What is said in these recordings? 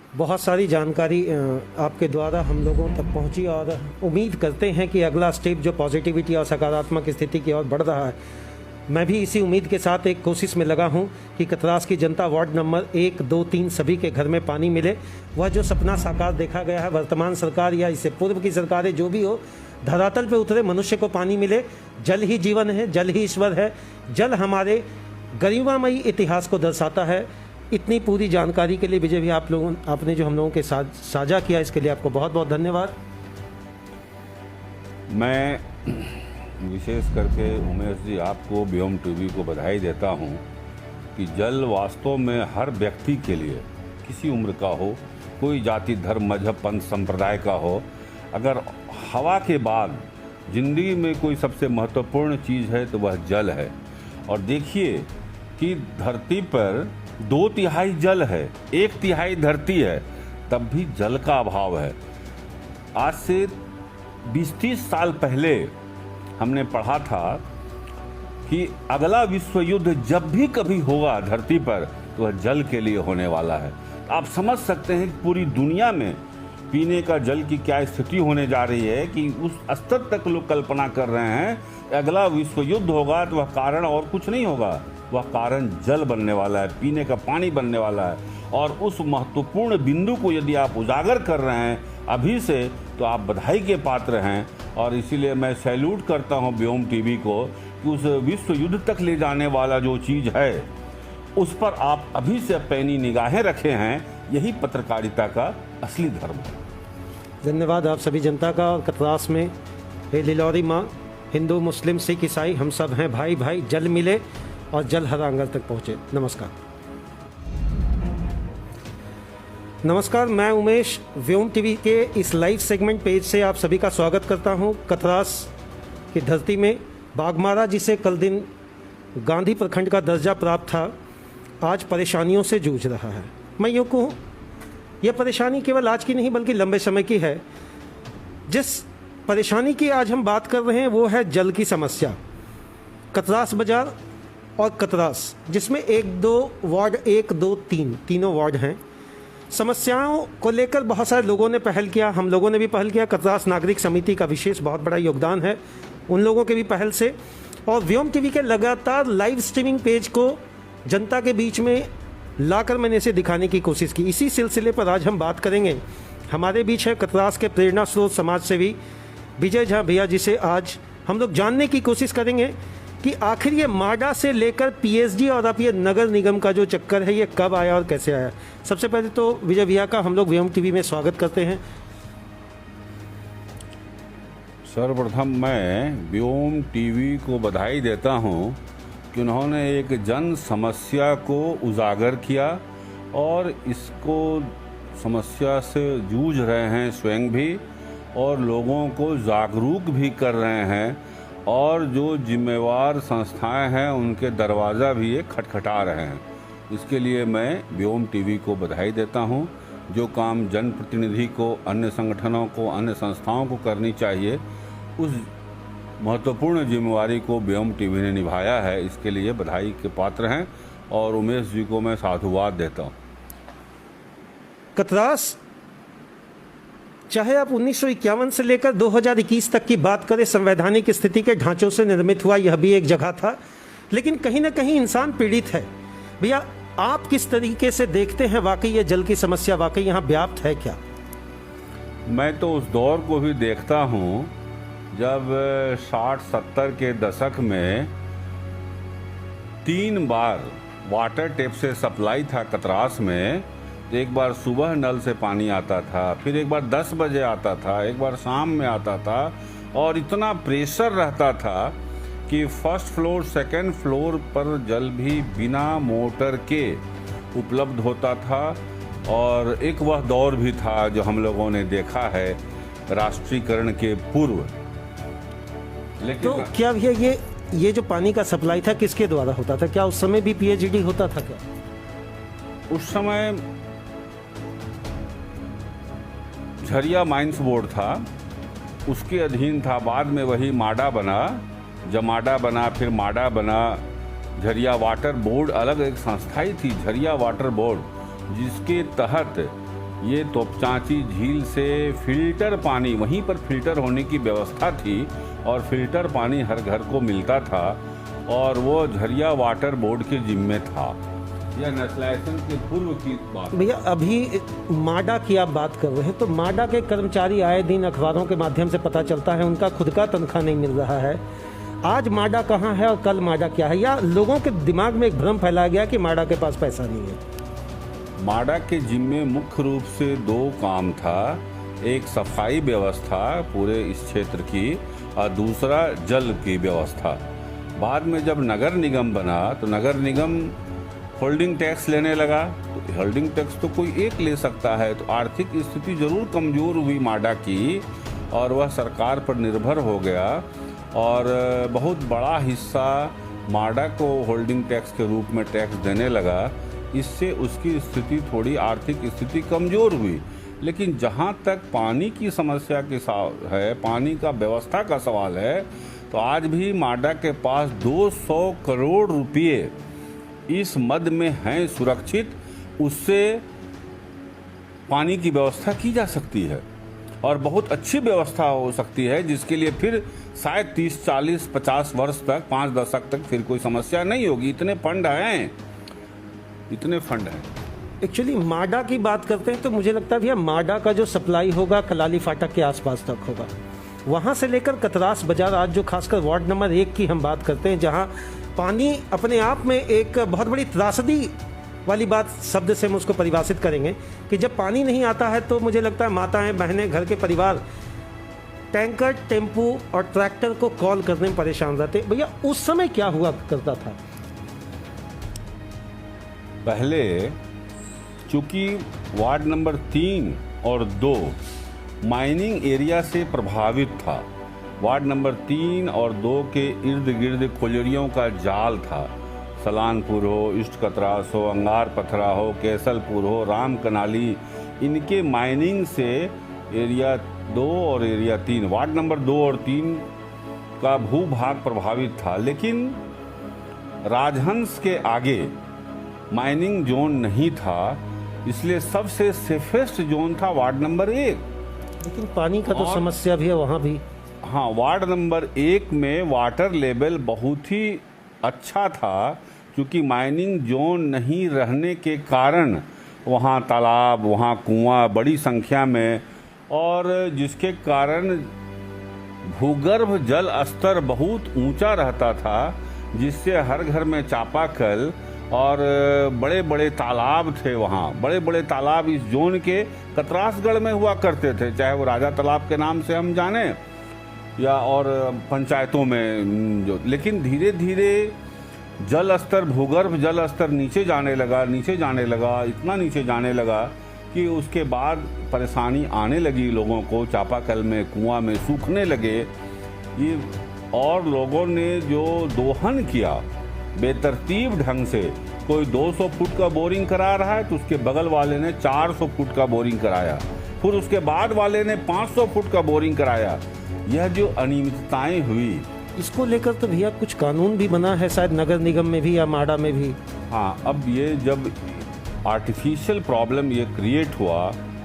बहुत सारी जानकारी आपके द्वारा हम लोगों तक पहुंची और उम्मीद करते हैं कि अगला स्टेप जो पॉजिटिविटी और सकारात्मक स्थिति की ओर बढ़ रहा है, मैं भी इसी उम्मीद के साथ एक कोशिश में लगा हूं कि कतरास की जनता वार्ड नंबर 1, 2, 3 सभी के घर में पानी मिले। वह जो सपना साकार देखा गया है, वर्तमान सरकार या इससे पूर्व की सरकारें जो भी हो, धरातल पे उतरे मनुष्य को पानी मिले। जल ही जीवन है, जल ही ईश्वर है, जल हमारे गरिमामयी इतिहास को दर्शाता है। इतनी पूरी जानकारी के लिए विजय भी आपने जो हम लोगों के साथ साझा किया, इसके लिए आपको बहुत बहुत धन्यवाद। मैं विशेष करके उमेश जी आपको व्योम टीवी को बधाई देता हूं कि जल वास्तव में हर व्यक्ति के लिए, किसी उम्र का हो, कोई जाति धर्म मजहब पंथ संप्रदाय का हो, अगर हवा के बाद जिंदगी में कोई सबसे महत्वपूर्ण चीज़ है तो वह जल है। और देखिए कि धरती पर 2/3 जल है, 1/3 धरती है, तब भी जल का अभाव है। आज से 20-30 साल पहले हमने पढ़ा था कि अगला विश्व युद्ध जब भी कभी होगा धरती पर तो वह जल के लिए होने वाला है। आप समझ सकते हैं कि पूरी दुनिया में पीने का जल की क्या स्थिति होने जा रही है कि उस स्तर तक लोग कल्पना कर रहे हैं अगला विश्व युद्ध होगा तो वह कारण और कुछ नहीं होगा, वह कारण जल बनने वाला है, पीने का पानी बनने वाला है। और उस महत्वपूर्ण बिंदु को यदि आप उजागर कर रहे हैं अभी से तो आप बधाई के पात्र हैं। और इसीलिए मैं सैल्यूट करता हूं व्योम टीवी को कि उस विश्व युद्ध तक ले जाने वाला जो चीज़ है उस पर आप अभी से पैनी निगाहें रखे हैं। यही पत्रकारिता का असली धर्म है। धन्यवाद आप सभी जनता का। और कतरास में हे लिलौरी माँ, हिंदू मुस्लिम सिख ईसाई हम सब हैं भाई भाई। जल मिले और जल हर आंगन तक पहुँचे। नमस्कार। नमस्कार, मैं उमेश व्योम टीवी के इस लाइव सेगमेंट पेज से आप सभी का स्वागत करता हूं। कतरास की धरती में बाघमारा, जिसे कल दिन गांधी प्रखंड का दर्जा प्राप्त था, आज परेशानियों से जूझ रहा है। मैं यूँ कहूँ, यह परेशानी केवल आज की नहीं बल्कि लंबे समय की है। जिस परेशानी की आज हम बात कर रहे हैं वो है जल की समस्या। कतरास बाजार और कतरास, जिसमें 1-2 वार्ड, 1, 2, 3 तीनों वार्ड हैं। समस्याओं को लेकर बहुत सारे लोगों ने पहल किया, हम लोगों ने भी पहल किया। कतरास नागरिक समिति का विशेष बहुत बड़ा योगदान है उन लोगों के भी पहल से। और व्योम टीवी के लगातार लाइव स्ट्रीमिंग पेज को जनता के बीच में लाकर मैंने इसे दिखाने की कोशिश की। इसी सिलसिले पर आज हम बात करेंगे। हमारे बीच है कतरास के प्रेरणा स्रोत समाज सेवी विजय झा भैया, जिसे आज हम लोग जानने की कोशिश करेंगे कि आखिर ये माडा से लेकर पीएचडी और अब ये नगर निगम का जो चक्कर है ये कब आया और कैसे आया। सबसे पहले तो विजय भैया का हम लोग व्योम टीवी में स्वागत करते हैं। सर्वप्रथम मैं व्योम टीवी को बधाई देता हूं कि उन्होंने एक जन समस्या को उजागर किया और इसको समस्या से जूझ रहे हैं स्वयं भी, और लोगों को जागरूक भी कर रहे हैं। और जो जिम्मेवार संस्थाएं हैं उनके दरवाज़ा भी ये खटखटा रहे हैं। इसके लिए मैं व्योम टीवी को बधाई देता हूं। जो काम जनप्रतिनिधि को, अन्य संगठनों को, अन्य संस्थाओं को करनी चाहिए, उस महत्वपूर्ण जिम्मेवारी को व्योम टीवी ने निभाया है। इसके लिए बधाई के पात्र हैं और उमेश जी को मैं साधुवाद देता हूँ। कतरास, चाहे आप 1951 से लेकर 2021 तक की बात करें, संवैधानिक स्थिति के ढांचों से निर्मित हुआ यह भी एक जगह था, लेकिन कहीं ना कहीं इंसान पीड़ित है। भैया, आप किस तरीके से देखते हैं, वाकई ये जल की समस्या वाकई यहाँ व्याप्त है क्या? मैं तो उस दौर को भी देखता हूँ जब 60-70 के दशक में 3 बार वाटर टैप से सप्लाई था कतरास में। एक बार सुबह नल से पानी आता था, फिर एक बार 10 बजे आता था, एक बार शाम में आता था। और इतना प्रेशर रहता था कि फर्स्ट फ्लोर, सेकंड फ्लोर पर जल भी बिना मोटर के उपलब्ध होता था। और एक वह दौर भी था जो हम लोगों ने देखा है राष्ट्रीयकरण के पूर्व। लेकिन तो क्या भैया ये जो पानी का सप्लाई था किसके द्वारा होता था? क्या उस समय भी पीएचडी होता था क्या? उस समय झरिया माइंस बोर्ड था, उसके अधीन था। बाद में वही माडा बना, जब माडा बना फिर माडा बना। झरिया वाटर बोर्ड अलग एक संस्था ही थी, झरिया वाटर बोर्ड, जिसके तहत ये तोपचांची झील से फिल्टर पानी, वहीं पर फिल्टर होने की व्यवस्था थी और फिल्टर पानी हर घर को मिलता था और वो झरिया वाटर बोर्ड के जिम्मे था। यह नेशनलाइजेशन के पूर्व की बात। भैया अभी माडा की आप बात कर रहे हैं, तो माडा के कर्मचारी आए दिन अखबारों के माध्यम से पता चलता है उनका खुद का तनख्वाह नहीं मिल रहा है। आज माडा कहाँ है और कल माडा क्या है, या लोगों के दिमाग में एक भ्रम फैलाया गया कि माडा के पास पैसा नहीं है? माडा के जिम्मे मुख्य रूप से दो काम था, एक सफाई व्यवस्था पूरे इस क्षेत्र की और दूसरा जल की व्यवस्था। बाद में जब नगर निगम बना तो नगर निगम होल्डिंग टैक्स लेने लगा। तो होल्डिंग टैक्स तो कोई एक ले सकता है, तो आर्थिक स्थिति जरूर कमज़ोर हुई माडा की और वह सरकार पर निर्भर हो गया और बहुत बड़ा हिस्सा माडा को होल्डिंग टैक्स के रूप में टैक्स देने लगा। इससे उसकी स्थिति थोड़ी आर्थिक स्थिति कमज़ोर हुई। लेकिन जहाँ तक पानी की समस्या के है, पानी का व्यवस्था का सवाल है, तो आज भी माडा के पास 200 करोड़ रुपये इस मद में हैं सुरक्षित। उससे पानी की व्यवस्था की जा सकती है और बहुत अच्छी व्यवस्था हो सकती है, जिसके लिए फिर शायद 30, 40, 50 वर्ष तक, 5 दशक तक फिर कोई समस्या नहीं होगी। इतने फंड हैं, इतने फंड हैं। एक्चुअली माडा की बात करते हैं तो मुझे लगता है भैया माडा का जो सप्लाई होगा कलाली फाटक के आसपास तक होगा। वहाँ से लेकर कतरास बाजार, आज जो खासकर वार्ड नंबर 1 की हम बात करते हैं, जहाँ पानी अपने आप में एक बहुत बड़ी त्रासदी वाली बात शब्द से हम उसको परिभाषित करेंगे कि जब पानी नहीं आता है तो मुझे लगता है माताएं, बहनें, घर के परिवार टैंकर, टेम्पू और ट्रैक्टर को कॉल करने में परेशान रहते। भैया उस समय क्या हुआ करता था? पहले चूंकि वार्ड नंबर 3 और 2 माइनिंग एरिया से प्रभावित था, वार्ड नंबर 3 और 2 के इर्द गिर्द कोयलियों का जाल था। सलानपुर हो, ईस्ट कतरास हो, अंगार पथरा हो, केसलपुर हो, राम कनाली, इनके माइनिंग से एरिया 2 और एरिया 3, वार्ड नंबर 2 और 3 का भूभाग प्रभावित था। लेकिन राजहंस के आगे माइनिंग जोन नहीं था, इसलिए सबसे सेफेस्ट जोन था वार्ड नंबर 1। लेकिन पानी का तो समस्या भी है वहाँ भी। हाँ, वार्ड नंबर 1 में वाटर लेवल बहुत ही अच्छा था, क्योंकि माइनिंग जोन नहीं रहने के कारण वहाँ तालाब, वहाँ कुआं बड़ी संख्या में, और जिसके कारण भूगर्भ जल स्तर बहुत ऊंचा रहता था, जिससे हर घर में चापाकल और बड़े बड़े तालाब थे। वहाँ बड़े बड़े तालाब इस जोन के कतरासगढ़ में हुआ करते थे, चाहे वो राजा तालाब के नाम से हम जाने या और पंचायतों में जो। लेकिन धीरे धीरे जल स्तर, भूगर्भ जल स्तर नीचे जाने लगा, इतना नीचे जाने लगा कि उसके बाद परेशानी आने लगी लोगों को। चापाकल में, कुआं में सूखने लगे ये, और लोगों ने जो दोहन किया बेतरतीब ढंग से, कोई 200 फुट का बोरिंग करा रहा है तो उसके बगल वाले ने 400 फुट का बोरिंग कराया, फिर उसके बाद वाले ने 500 फुट का बोरिंग कराया। यह जो अनियमितताएं हुई, इसको लेकर तो भैया कुछ कानून भी बना है शायद नगर निगम में भी या माडा में भी। हाँ, अब ये जब आर्टिफिशियल प्रॉब्लम ये क्रिएट हुआ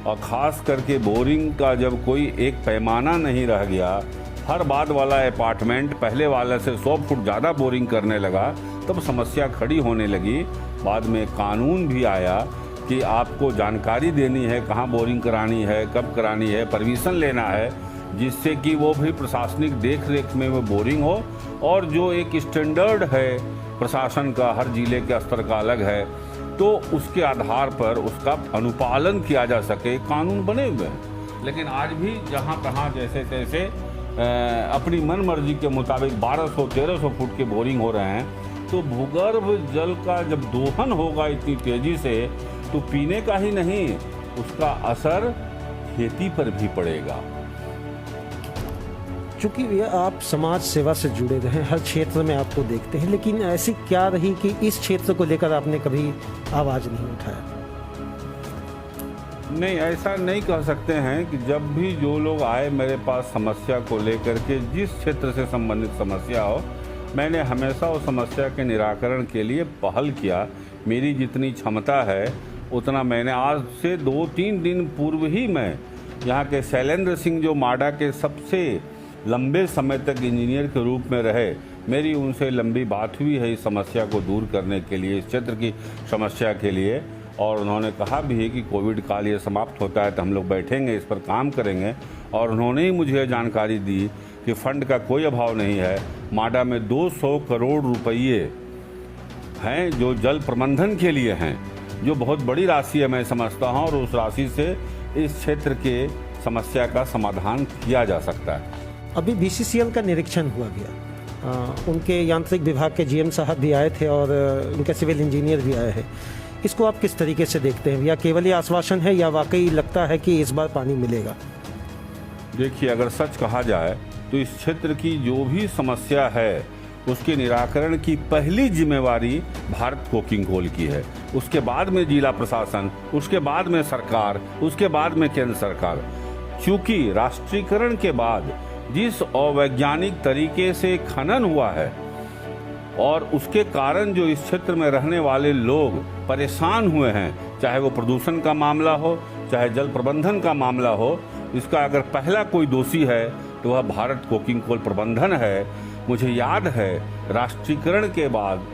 और ख़ास करके बोरिंग का जब कोई एक पैमाना नहीं रह गया, हर बाद वाला अपार्टमेंट पहले वाले से 100 फुट ज़्यादा बोरिंग करने लगा, तब समस्या खड़ी होने लगी। बाद में कानून भी आया कि आपको जानकारी देनी है, कहाँ बोरिंग करानी है, कब करानी है, परमिशन लेना है, जिससे कि वो भी प्रशासनिक देख रेख में वो बोरिंग हो। और जो एक स्टैंडर्ड है प्रशासन का, हर जिले के स्तर का अलग है, तो उसके आधार पर उसका अनुपालन किया जा सके, कानून बने हुए हैं। लेकिन आज भी जहाँ तहाँ जैसे तैसे अपनी मन मर्जी के मुताबिक 1200-1300 फुट के बोरिंग हो रहे हैं। तो भूगर्भ जल का जब दोहन होगा इतनी तेज़ी से, तो पीने का ही नहीं, उसका असर खेती पर भी पड़ेगा। चूँकि भैया आप समाज सेवा से जुड़े रहे, हर क्षेत्र में आपको देखते हैं, लेकिन ऐसी क्या रही कि इस क्षेत्र को लेकर आपने कभी आवाज़ नहीं उठाया? नहीं, ऐसा नहीं कह सकते हैं कि जब भी जो लोग आए मेरे पास समस्या को लेकर के, जिस क्षेत्र से संबंधित समस्या हो, मैंने हमेशा उस समस्या के निराकरण के लिए पहल किया। मेरी जितनी क्षमता है उतना मैंने आज से 2-3 दिन पूर्व ही मैं यहाँ के शैलेंद्र सिंह जो माडा के सबसे लंबे समय तक इंजीनियर के रूप में रहे, मेरी उनसे लंबी बात हुई है इस समस्या को दूर करने के लिए, इस क्षेत्र की समस्या के लिए। और उन्होंने कहा भी है कि कोविड काल ये समाप्त होता है तो हम लोग बैठेंगे, इस पर काम करेंगे। और उन्होंने ही मुझे जानकारी दी कि फंड का कोई अभाव नहीं है। माडा में 200 करोड़ रुपये हैं जो जल प्रबंधन के लिए हैं, जो बहुत बड़ी राशि है मैं समझता हूँ, और उस राशि से इस क्षेत्र के समस्या का समाधान किया जा सकता है। अभी बीसीसीएल का निरीक्षण हुआ गया, उनके यांत्रिक विभाग के जीएम साहब भी आए थे और उनके सिविल इंजीनियर भी आए हैं। इसको आप किस तरीके से देखते हैं, या केवल ये आश्वासन है या वाकई लगता है कि इस बार पानी मिलेगा? देखिए, अगर सच कहा जाए तो इस क्षेत्र की जो भी समस्या है उसके निराकरण की पहली जिम्मेवारी भारत कोकिंग कोल की है। उसके बाद में जिला प्रशासन, उसके बाद में सरकार, उसके बाद में केंद्र सरकार। क्योंकि राष्ट्रीयकरण के बाद जिस अवैज्ञानिक तरीके से खनन हुआ है और उसके कारण जो इस क्षेत्र में रहने वाले लोग परेशान हुए हैं, चाहे वो प्रदूषण का मामला हो, चाहे जल प्रबंधन का मामला हो, इसका अगर पहला कोई दोषी है तो वह भारत कोकिंग कोल प्रबंधन है। मुझे याद है राष्ट्रीयकरण के बाद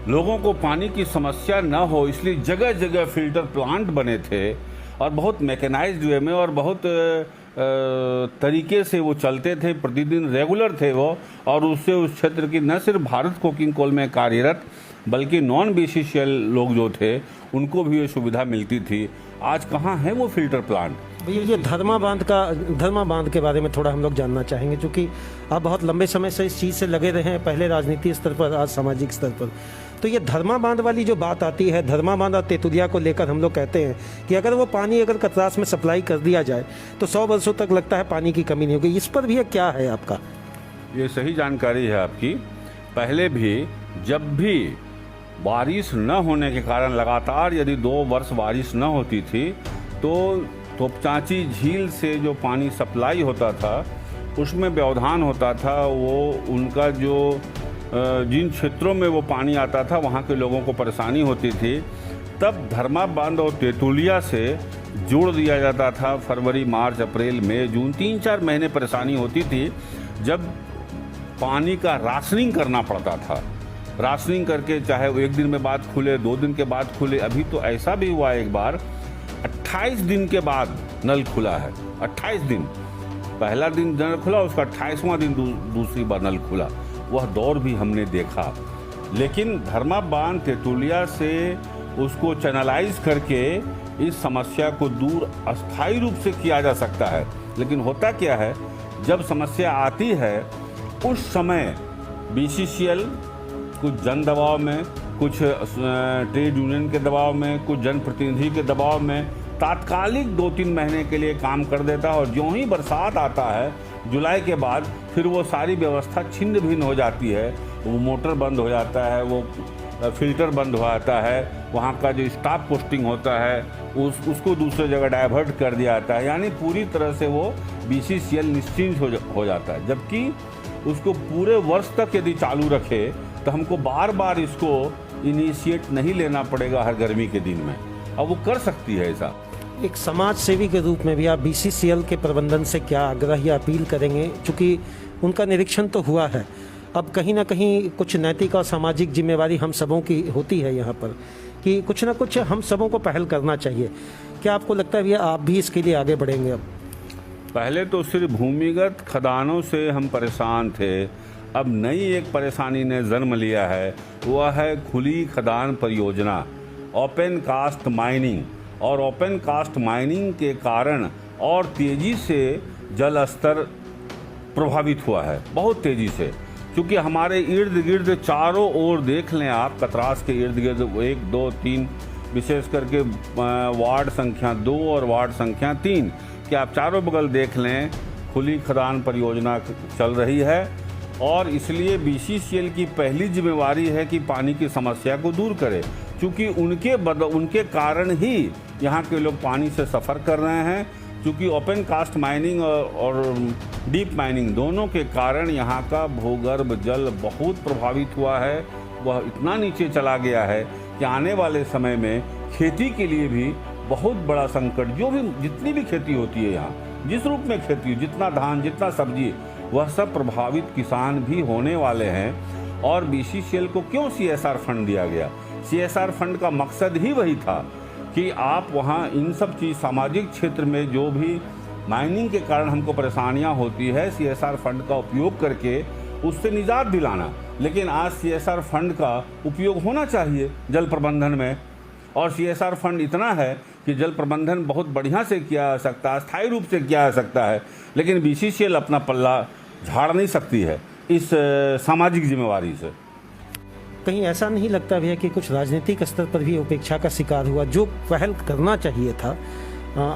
लोगों को पानी की समस्या न हो इसलिए जगह जगह फिल्टर प्लांट बने थे और बहुत मैकेनाइज्ड वे में और बहुत तरीके से वो चलते थे, प्रतिदिन रेगुलर थे वो। और उससे उस क्षेत्र की न सिर्फ भारत कोकिंग कोल में कार्यरत बल्कि नॉन बीसीसीएल लोग जो थे उनको भी ये सुविधा मिलती थी। आज कहाँ है वो फिल्टर प्लांट? भैया, ये धर्मा बांध के बारे में थोड़ा हम लोग जानना चाहेंगे, क्योंकि आप बहुत लंबे समय से इस चीज़ से लगे रहे हैं, पहले राजनीतिक स्तर पर, आज सामाजिक स्तर पर। तो ये धर्मा बांध वाली जो बात आती है, धर्मा बांध और तेतुलिया को लेकर हम लोग कहते हैं कि अगर वो पानी अगर कतरास में सप्लाई कर दिया जाए तो 100 वर्षों तक लगता है पानी की कमी नहीं होगी। इस पर भी क्या है आपका? ये सही जानकारी है आपकी। पहले भी जब भी बारिश न होने के कारण लगातार यदि 2 वर्ष बारिश न होती थी तो तोपचांची झील से जो पानी सप्लाई होता था उसमें व्यवधान होता था। वो उनका जो जिन क्षेत्रों में वो पानी आता था वहाँ के लोगों को परेशानी होती थी। तब धर्मा बांध और तेतुलिया से जोड़ दिया जाता था। फरवरी, मार्च, अप्रैल, मई, जून 3-4 महीने परेशानी होती थी जब पानी का राशनिंग करना पड़ता था। राशनिंग करके चाहे वो 1 दिन में बाद खुले, 2 दिन के बाद खुले। अभी तो ऐसा भी हुआ एक बार 28 दिन के बाद नल खुला है। 28 दिन, पहला दिन नल खुला, उसका 28वां दिन दूसरी बार नल खुला। वह दौर भी हमने देखा। लेकिन धर्मा बांध तेतुलिया से उसको चैनलाइज करके इस समस्या को दूर अस्थायी रूप से किया जा सकता है। लेकिन होता क्या है, जब समस्या आती है उस समय बीसीसीएल कुछ जन दबाव में, कुछ ट्रेड यूनियन के दबाव में, कुछ जनप्रतिनिधि के दबाव में तात्कालिक 2-3 महीने के लिए काम कर देता है। और जो ही बरसात आता है जुलाई के बाद फिर वो सारी व्यवस्था छिन्न भिन्न हो जाती है। वो मोटर बंद हो जाता है, वो फिल्टर बंद हो जाता है, वहाँ का जो स्टाफ पोस्टिंग होता है उसको दूसरे जगह डाइवर्ट कर दिया जाता है। यानी पूरी तरह से वो बीसीसीएल निश्चिंत हो जाता है। जबकि उसको पूरे वर्ष तक यदि चालू रखे तो हमको बार बार इसको इनिशिएट नहीं लेना पड़ेगा हर गर्मी के दिन में। अब वो कर सकती है ऐसा। एक समाज सेवी के रूप में भी आप बीसीसीएल के प्रबंधन से क्या आग्रह या अपील करेंगे? चूँकि उनका निरीक्षण तो हुआ है, अब कहीं ना कहीं कुछ नैतिक और सामाजिक जिम्मेवारी हम सबों की होती है यहाँ पर कि कुछ ना कुछ हम सबों को पहल करना चाहिए। क्या आपको लगता है भैया आप भी इसके लिए आगे बढ़ेंगे? अब पहले तो सिर्फ भूमिगत खदानों से हम परेशान थे, अब नई एक परेशानी ने जन्म लिया है, वह है खुली खदान परियोजना, ओपन कास्ट माइनिंग। और ओपन कास्ट माइनिंग के कारण और तेज़ी से जल स्तर प्रभावित हुआ है, बहुत तेज़ी से। क्योंकि हमारे इर्द गिर्द चारों ओर देख लें आप, कतरास के इर्द गिर्द 1, 2, 3, विशेष करके वार्ड संख्या 2 और वार्ड संख्या 3 कि आप चारों बगल देख लें खुली खदान परियोजना चल रही है। और इसलिए बीसीसीएल की पहली जिम्मेवारी है कि पानी की समस्या को दूर करे, क्योंकि उनके कारण ही यहाँ के लोग पानी से सफ़र कर रहे हैं। क्योंकि ओपन कास्ट माइनिंग और डीप माइनिंग दोनों के कारण यहाँ का भूगर्भ जल बहुत प्रभावित हुआ है। वह इतना नीचे चला गया है कि आने वाले समय में खेती के लिए भी बहुत बड़ा संकट, जो भी जितनी भी खेती होती है यहाँ, जिस रूप में खेती हो, जितना धान जितना सब्जी, वह सब प्रभावित किसान भी होने वाले हैं। और बीसीसीएल को क्यों सीएसआर फंड दिया गया? सीएसआर फंड का मकसद ही वही था कि आप वहाँ इन सब चीज़, सामाजिक क्षेत्र में जो भी माइनिंग के कारण हमको परेशानियाँ होती है, सीएसआर फंड का उपयोग करके उससे निजात दिलाना। लेकिन आज सीएसआर फंड का उपयोग होना चाहिए जल प्रबंधन में, और सीएसआर फंड इतना है कि जल प्रबंधन बहुत बढ़िया से किया जा सकता है, स्थायी रूप से किया जा सकता है। लेकिन बीसीसीएल अपना पल्ला झाड़ नहीं सकती है इस सामाजिक जिम्मेवारी से। कहीं ऐसा नहीं लगता भैया कि कुछ राजनीतिक स्तर पर भी उपेक्षा का शिकार हुआ? जो पहल करना चाहिए था,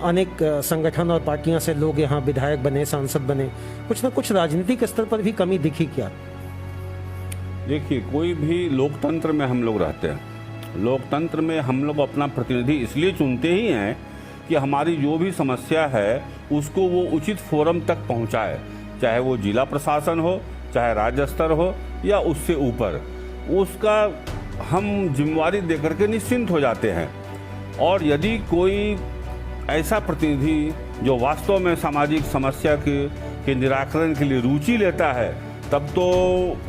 अनेक संगठन और पार्टियों से लोग यहाँ विधायक बने, सांसद बने, कुछ ना कुछ राजनीतिक स्तर पर भी कमी दिखी क्या? देखिए, कोई भी लोकतंत्र में हम लोग रहते हैं, लोकतंत्र में हम लोग अपना प्रतिनिधि इसलिए चुनते ही हैं कि हमारी जो भी समस्या है उसको वो उचित फोरम तक पहुंचाए, चाहे वो जिला प्रशासन हो, चाहे राज्य स्तर हो या उससे ऊपर, उसका हम जिम्मेवारी देकर के निश्चिंत हो जाते हैं। और यदि कोई ऐसा प्रतिनिधि जो वास्तव में सामाजिक समस्या के निराकरण के लिए रुचि लेता है, तब तो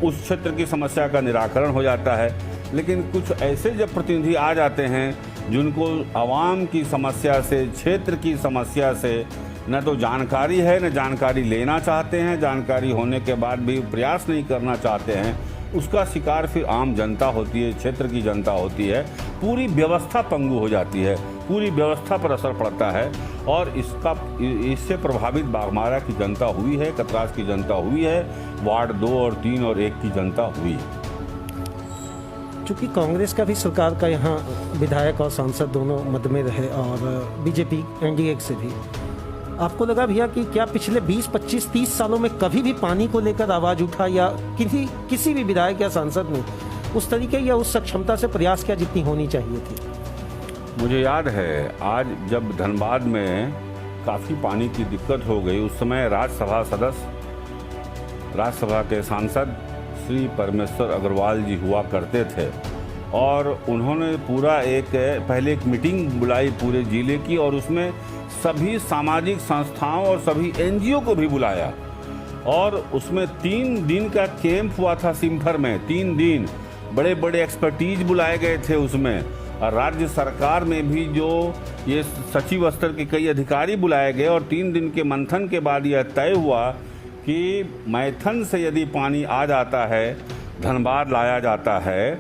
उस क्षेत्र की समस्या का निराकरण हो जाता है। लेकिन कुछ ऐसे जब प्रतिनिधि आ जाते हैं जिनको आवाम की समस्या से, क्षेत्र की समस्या से न तो जानकारी है, न जानकारी लेना चाहते हैं, जानकारी होने के बाद भी प्रयास नहीं करना चाहते हैं, उसका शिकार फिर आम जनता होती है, क्षेत्र की जनता होती है। पूरी व्यवस्था पंगु हो जाती है, पूरी व्यवस्था पर असर पड़ता है। और इससे प्रभावित बाघमारा की जनता हुई है, कतरास की जनता हुई है, वार्ड 2 और 3 और 1 की जनता हुई है। चूँकि कांग्रेस का भी सरकार का यहाँ विधायक और सांसद दोनों मद में रहे, और बीजेपी एनडीए से भी, आपको लगा भैया कि क्या पिछले 20, 25, 30 सालों में कभी भी पानी को लेकर आवाज़ उठा, या किसी भी विधायक या सांसद ने उस तरीके या उस सक्षमता से प्रयास किया जितनी होनी चाहिए थी? मुझे याद है, आज जब धनबाद में काफ़ी पानी की दिक्कत हो गई, उस समय राज्यसभा सदस्य, राज्यसभा के सांसद श्री परमेश्वर अग्रवाल जी हुआ करते थे, और उन्होंने पहले एक मीटिंग बुलाई पूरे जिले की, और उसमें सभी सामाजिक संस्थाओं और सभी एनजीओ को भी बुलाया, और उसमें 3 दिन का कैंप हुआ था सिम्फर में। 3 दिन बड़े बड़े एक्सपर्टीज बुलाए गए थे उसमें, और राज्य सरकार में भी जो ये सचिव स्तर के कई अधिकारी बुलाए गए, और 3 दिन के मंथन के बाद यह तय हुआ कि मैथन से यदि पानी आ जाता है, धनबाद लाया जाता है,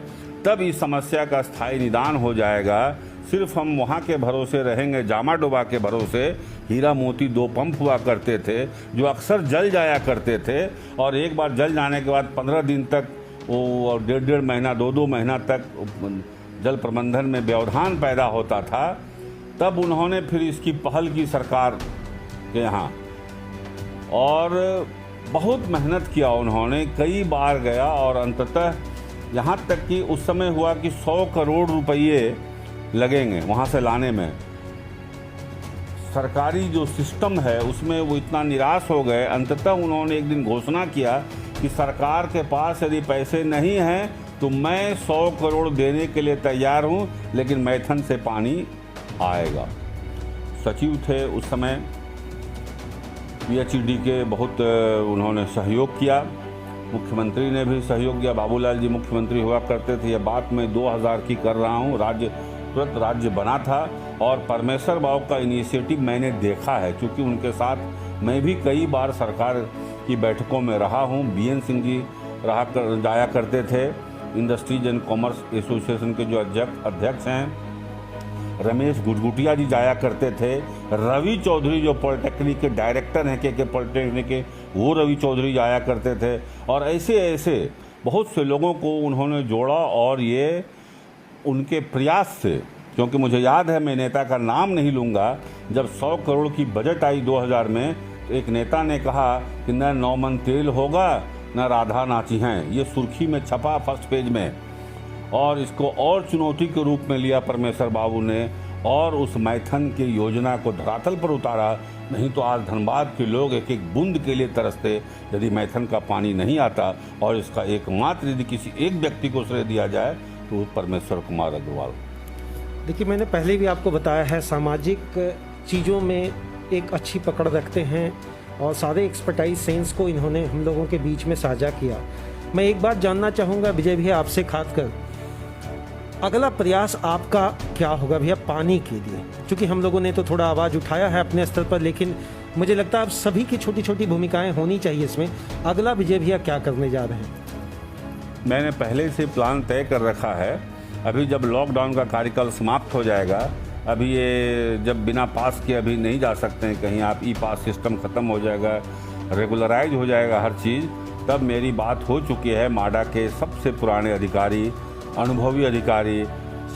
तब इस समस्या का स्थायी निदान हो जाएगा। सिर्फ हम वहाँ के भरोसे रहेंगे, जामा डोबा के भरोसे। हीरा मोती 2 पंप हुआ करते थे जो अक्सर जल जाया करते थे, और एक बार जल जाने के बाद 15 दिन तक वो, और 1.5 महीना 2 महीना तक जल प्रबंधन में व्यवधान पैदा होता था। तब उन्होंने फिर इसकी पहल की सरकार के यहाँ, और बहुत मेहनत किया उन्होंने, कई बार गया, और अंततः यहाँ तक कि उस समय हुआ कि 100 करोड़ रुपये लगेंगे वहाँ से लाने में। सरकारी जो सिस्टम है उसमें वो इतना निराश हो गए, अंततः उन्होंने एक दिन घोषणा किया कि सरकार के पास यदि पैसे नहीं हैं तो मैं 100 करोड़ देने के लिए तैयार हूँ, लेकिन मैथन से पानी आएगा। सचिव थे उस समय पीएचईडी के, बहुत उन्होंने सहयोग किया, मुख्यमंत्री ने भी सहयोग किया। बाबूलाल जी मुख्यमंत्री हुआ करते थे। यह बात मैं 2000 की कर रहा हूँ, तुरंत राज्य बना था, और परमेश्वर बाबू का इनिशिएटिव मैंने देखा है, क्योंकि उनके साथ मैं भी कई बार सरकार की बैठकों में रहा हूँ। बीएन सिंह जी जाया करते थे, इंडस्ट्रीज एंड कॉमर्स एसोसिएशन के जो अध्यक्ष हैं, रमेश गुजगुटिया जी जाया करते थे, रवि चौधरी जो पॉलिटेक्निक के डायरेक्टर हैं के पॉलिटेक्निक के, वो रवि चौधरी जाया करते थे, और ऐसे बहुत से लोगों को उन्होंने जोड़ा। और ये उनके प्रयास से, क्योंकि मुझे याद है, मैं नेता का नाम नहीं लूँगा, जब 100 करोड़ की बजट आई 2000 में, तो एक नेता ने कहा कि न 9 मन तेल होगा, न राधा नाची हैं। ये सुर्खी में छपा फर्स्ट पेज में, और इसको और चुनौती के रूप में लिया परमेश्वर बाबू ने, और उस मैथन की योजना को धरातल पर उतारा। नहीं तो आज धनबाद के लोग एक एक बूंद के लिए तरसते यदि मैथन का पानी नहीं आता। और इसका एकमात्र यदि किसी एक व्यक्ति को श्रेय दिया जाए तो परमेश्वर कुमार अग्रवाल। देखिए, मैंने पहले भी आपको बताया है, सामाजिक चीज़ों में एक अच्छी पकड़ रखते हैं और सारे एक्सपर्टाइज सेंस को इन्होंने हम लोगों के बीच में साझा किया। मैं एक बात जानना चाहूँगा विजय भैया आपसे, खासकर अगला प्रयास आपका क्या होगा भैया पानी के लिए? क्योंकि हम लोगों ने तो थोड़ा आवाज़ उठाया है अपने स्तर पर, लेकिन मुझे लगता है आप सभी की छोटी छोटी भूमिकाएं होनी चाहिए इसमें। अगला विजय भैया क्या करने जा रहे हैं? मैंने पहले से प्लान तय कर रखा है। अभी जब लॉकडाउन का कार्यकाल समाप्त हो जाएगा, अभी ये जब बिना पास के अभी नहीं जा सकते हैं कहीं, आप ई पास सिस्टम ख़त्म हो जाएगा, रेगुलराइज हो जाएगा हर चीज़, तब मेरी बात हो चुकी है माडा के सबसे पुराने अधिकारी, अनुभवी अधिकारी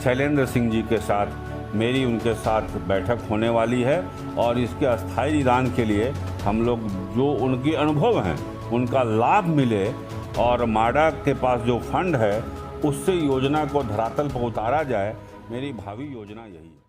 शैलेंद्र सिंह जी के साथ मेरी उनके साथ बैठक होने वाली है और इसके अस्थायी निदान के लिए हम लोग जो उनके अनुभव हैं उनका लाभ मिले और माडा के पास जो फंड है उससे योजना को धरातल पर उतारा जाए, मेरी भावी योजना यही है।